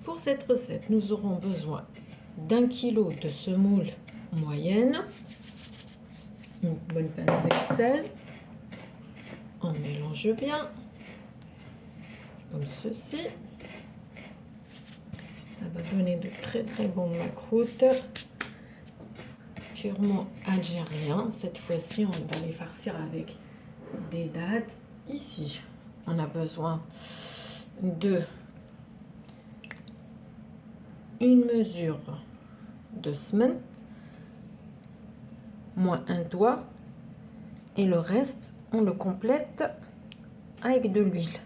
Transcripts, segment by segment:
Pour cette recette, nous aurons besoin d'1 kg de semoule moyenne, une bonne pincée de sel, on mélange bien, comme ceci. Ça va donner de très bons macroutes, purement algériens. Cette fois-ci, on va les farcir avec des dattes. Ici, on a besoin de une mesure de semaine, moins un doigt, et le reste, on le complète avec de l'huile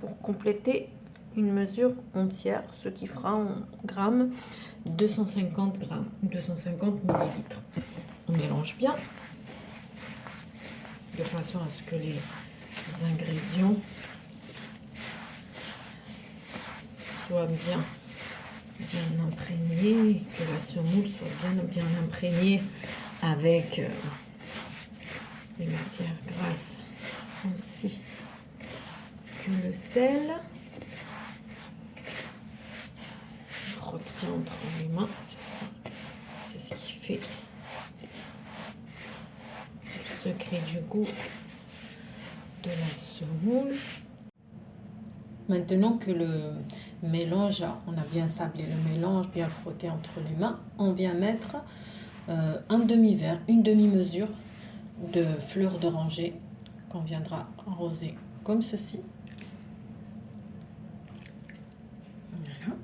pour compléter une mesure entière, ce qui fera en grammes 250 grammes, 250 millilitres. On mélange bien de façon à ce que les ingrédients soient bien imprégnés, que la semoule soit bien imprégnée avec les matières grasses ainsi que le sel. Frotte bien entre les mains, c'est ce qui fait le secret du goût de la semoule. Maintenant que le mélange, on a bien sablé le mélange, bien frotté entre les mains, on vient mettre un demi-verre, une demi-mesure de fleur d'oranger qu'on viendra arroser comme ceci. Voilà.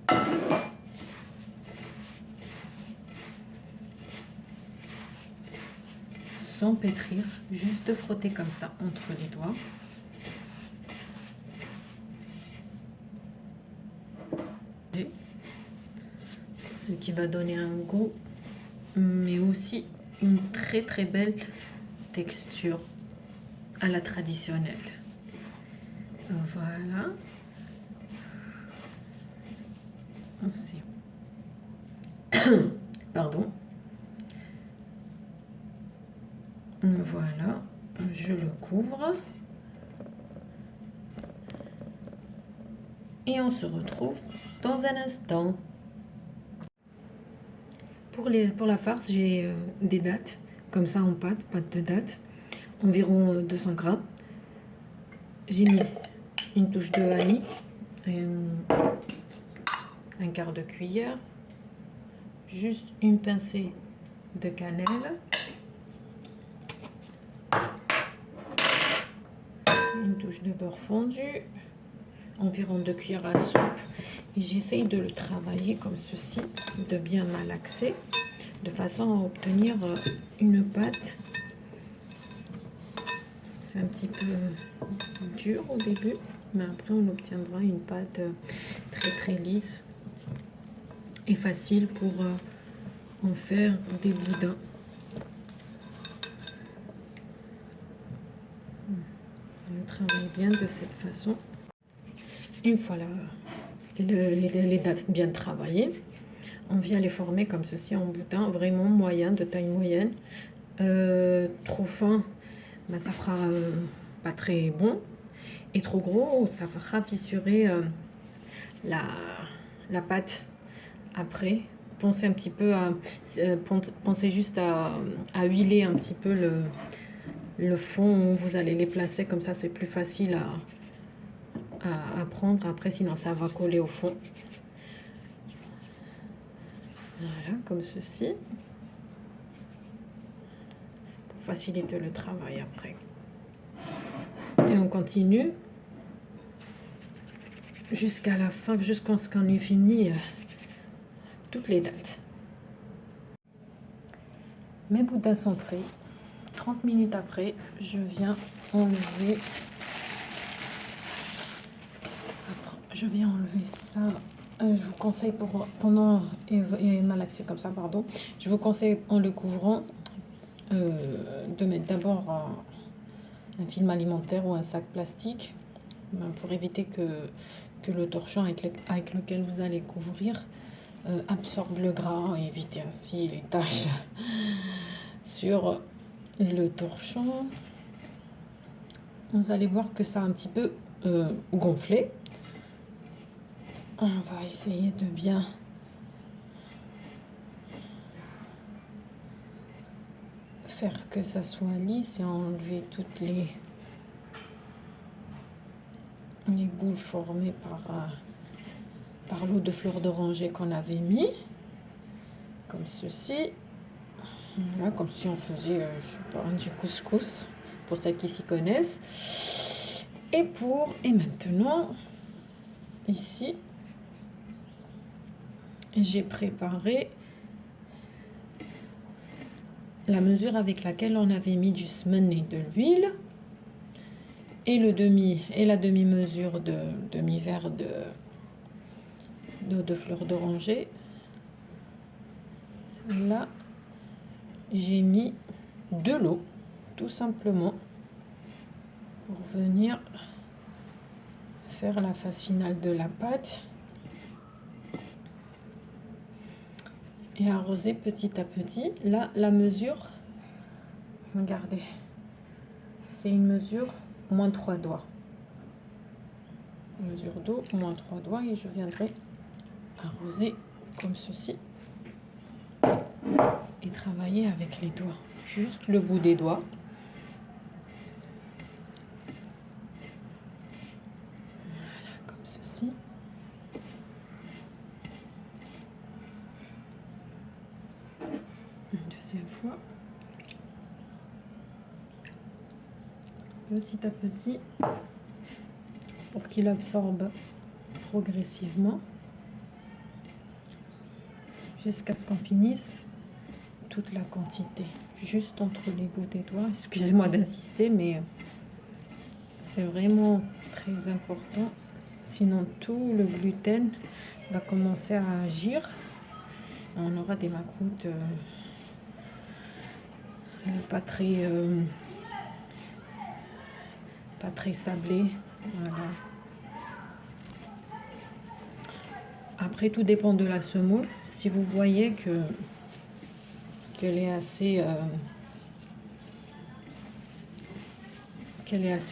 Sans pétrir, juste frotter comme ça entre les doigts. Ce qui va donner un goût, mais aussi une très belle texture à la traditionnelle. Voilà. Pardon. Voilà, je le couvre. Et on se retrouve dans un instant. Pour la farce, j'ai des dattes, comme ça en pâte de dattes, environ 200 grammes. J'ai mis une touche de vanille, un quart de cuillère, juste une pincée de cannelle, une touche de beurre fondu, environ 2 cuillères à soupe, et j'essaye de le travailler comme ceci, de bien malaxer, de façon à obtenir une pâte. C'est un petit peu dur au début, mais après on obtiendra une pâte très lisse et facile pour en faire des boudins. On le travaille bien de cette façon. Une fois les dattes bien travaillées, on vient les former comme ceci en boudin, vraiment moyen, de taille moyenne. Trop fin, ben ça fera pas très bon, et trop gros, ça fera fissurer la pâte. Après, pensez un petit peu pensez juste à huiler un petit peu le fond où vous allez les placer, comme ça c'est plus facile à prendre. Après, sinon ça va coller au fond. Voilà, comme ceci, pour faciliter le travail après. Et on continue jusqu'à la fin, jusqu'à ce qu'on ait fini toutes les dattes. Mes boudins sont prêts. 30 minutes après, je viens enlever ça. Je vous conseille pendant et malaxer comme ça, pardon. Je vous conseille en le couvrant de mettre d'abord un film alimentaire ou un sac plastique, pour éviter que le torchon avec lequel vous allez couvrir absorbe le gras et éviter ainsi les taches sur le torchon. Vous allez voir que ça a un petit peu gonflé. On va essayer de bien faire que ça soit lisse et enlever toutes les boules formées par l'eau de fleur d'oranger qu'on avait mis, comme ceci. Voilà, comme si on faisait, je sais pas, du couscous, pour celles qui s'y connaissent. Et maintenant, ici, j'ai préparé la mesure avec laquelle on avait mis du semen et de l'huile et la demi-mesure de demi-verre d'eau de fleur d'oranger. Là, j'ai mis de l'eau, tout simplement, pour venir faire la phase finale de la pâte et arroser petit à petit. Là, la mesure, regardez, c'est une mesure moins 3 doigts. Mesure d'eau, moins 3 doigts, et je viendrai arroser comme ceci et travailler avec les doigts, juste le bout des doigts. Voilà, comme ceci. Une deuxième fois. Petit à petit, pour qu'il absorbe progressivement, jusqu'à ce qu'on finisse toute la quantité, juste entre les bouts des doigts. Excusez-moi d'insister, mais c'est vraiment très important. Sinon, tout le gluten va commencer à agir. On aura des macroutes pas très sablées. Voilà. Après, tout dépend de la semoule. Si vous voyez qu'elle est assez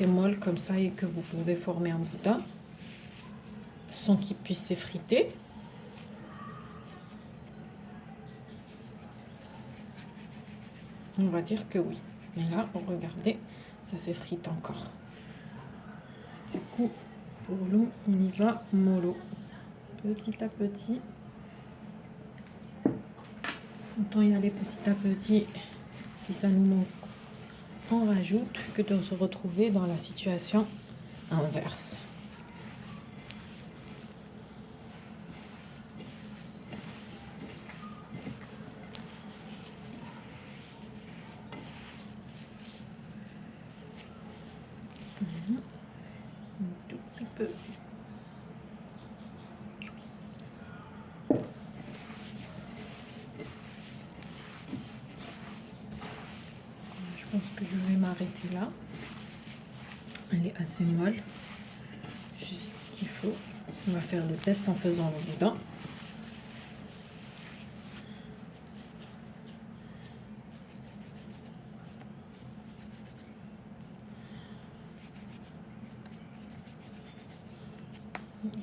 molle comme ça et que vous pouvez former un boudin sans qu'il puisse s'effriter, on va dire que oui. Mais là, regardez, ça s'effrite encore. Du coup, pour l'eau, on y va mollo, petit à petit. Autant y aller petit à petit. Si ça nous manque, on rajoute, que de se retrouver dans la situation inverse. Un tout petit peu. Je pense que je vais m'arrêter là. Elle est assez molle. Juste ce qu'il faut. On va faire le test en faisant le boudin.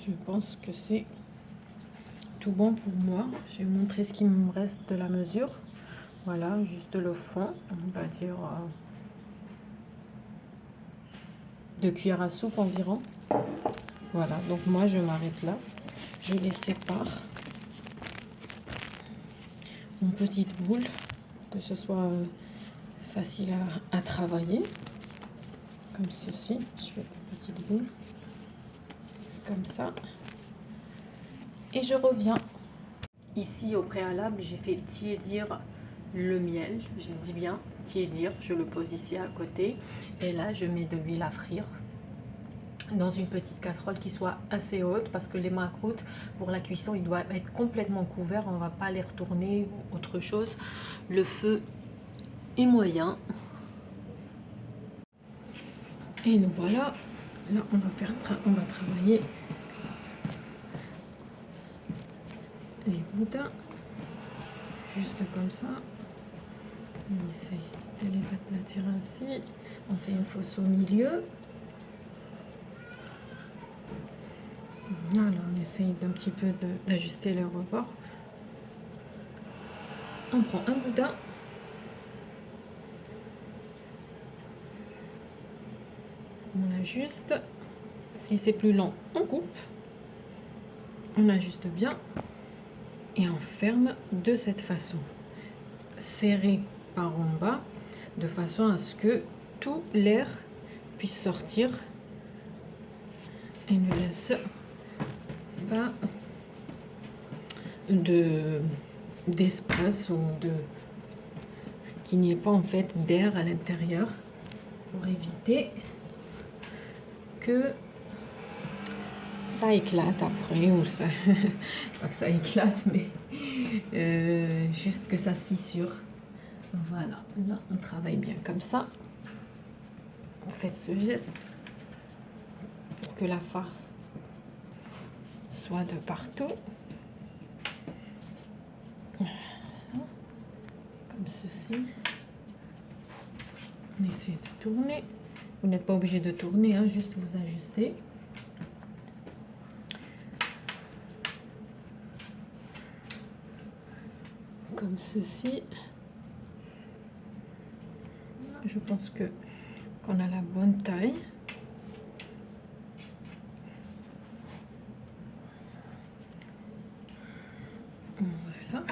Je pense que c'est tout bon pour moi. Je vais vous montrer ce qui me reste de la mesure. Voilà, juste le fond, on va dire 2 cuillères à soupe environ. Voilà, donc moi je m'arrête là. Je les sépare en petites boules, que ce soit facile à travailler. Comme ceci, je fais une petite boule, comme ça. Et je reviens. Ici, au préalable, j'ai fait tiédir le miel. Je dis bien tiédir, je le pose ici à côté. Et là, je mets de l'huile à frire dans une petite casserole qui soit assez haute, parce que les macroutes, pour la cuisson, il doit être complètement couvert. On ne va pas les retourner ou autre chose. Le feu est moyen. Et nous voilà. Là, on va travailler les boudins, juste comme ça. On essaie de les aplatir ainsi. On fait une fosse au milieu. Voilà, on essaye d'un petit peu d'ajuster les rebords. On prend un boudin. On ajuste. Si c'est plus lent, on coupe. On ajuste bien. Et on ferme de cette façon. Serré par en bas, de façon à ce que tout l'air puisse sortir. Et ne laisse pas d'espace ou qu'il n'y ait pas en fait d'air à l'intérieur, pour éviter que ça éclate après, ou ça pas que ça éclate, mais juste que ça se fissure. Voilà, là on travaille bien comme ça. Vous faites ce geste pour que la farce soit de partout. Voilà. Comme ceci. On essaie de tourner. Vous n'êtes pas obligé de tourner, hein, juste vous ajuster. Comme ceci. Je pense que qu'on a la bonne taille. Voilà.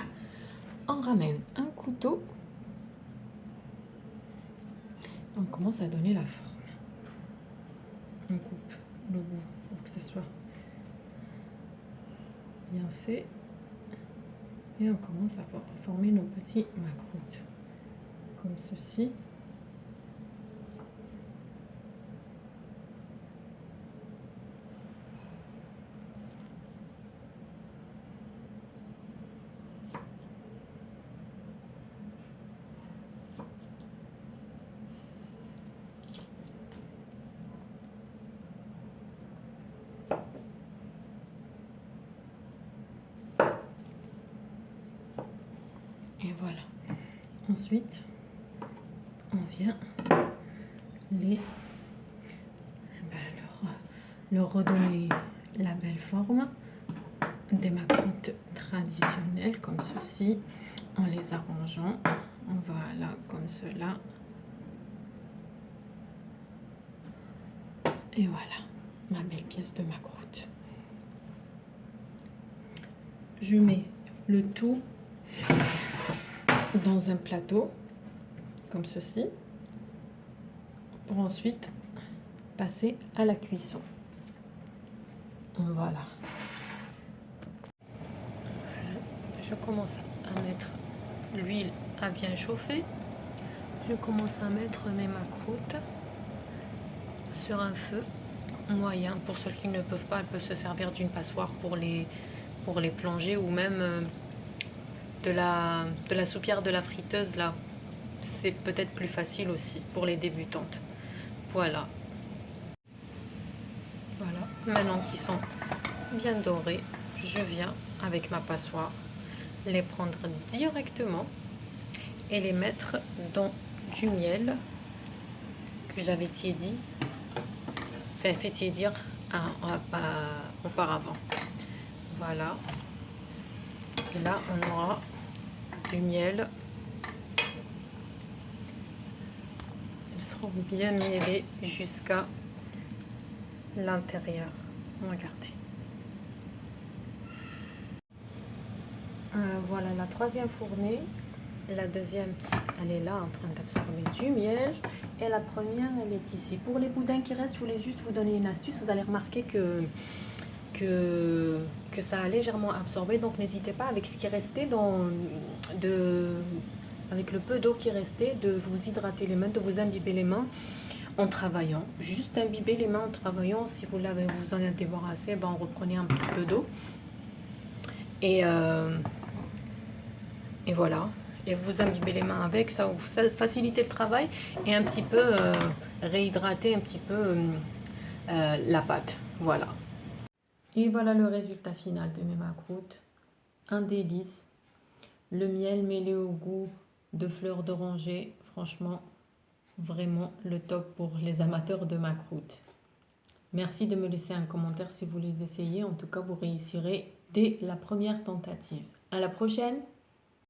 On ramène un couteau. On commence à donner la forme. On coupe le bout pour que ce soit bien fait. Et on commence à former nos petits macroutes. Comme ceci. Et voilà. Ensuite, on vient leur redonner la belle forme des macroutes traditionnelles, comme ceci, en les arrangeant. Voilà, comme cela. Et voilà, ma belle pièce de macroute. Je mets le tout dans un plateau, comme ceci, pour ensuite passer à la cuisson. Voilà. Je commence à mettre l'huile à bien chauffer. Je commence à mettre mes macroutes sur un feu moyen. Pour ceux qui ne peuvent pas, elles peuvent se servir d'une passoire pour les plonger, ou même de la soupière de la friteuse là. C'est peut-être plus facile aussi pour les débutantes. Voilà. Voilà. Maintenant qu'ils sont bien dorés, je viens avec ma passoire les prendre directement et les mettre dans du miel que j'avais tiédi, fait tiédir auparavant. Voilà. Et là, on aura du miel. Ils seront bien mielés jusqu'à l'intérieur. Regardez. Voilà la troisième fournée. La deuxième, elle est là en train d'absorber du miel. Et la première, elle est ici. Pour les boudins qui restent, je voulais juste vous donner une astuce. Vous allez remarquer que ça a légèrement absorbé. Donc n'hésitez pas, avec ce qui restait avec le peu d'eau qui restait, de vous hydrater les mains, de vous imbiber les mains en travaillant. Juste imbiber les mains en travaillant. Si vous en avez débarrassé, ben on reprenait un petit peu d'eau. Et voilà. Et vous imbibez les mains avec, ça vous facilite le travail et un petit peu réhydrater un petit peu la pâte. Voilà. Et voilà le résultat final de mes macroutes. Un délice. Le miel mêlé au goût de fleurs d'oranger. Franchement, vraiment le top pour les amateurs de macroutes. Merci de me laisser un commentaire si vous les essayez. En tout cas, vous réussirez dès la première tentative. À la prochaine!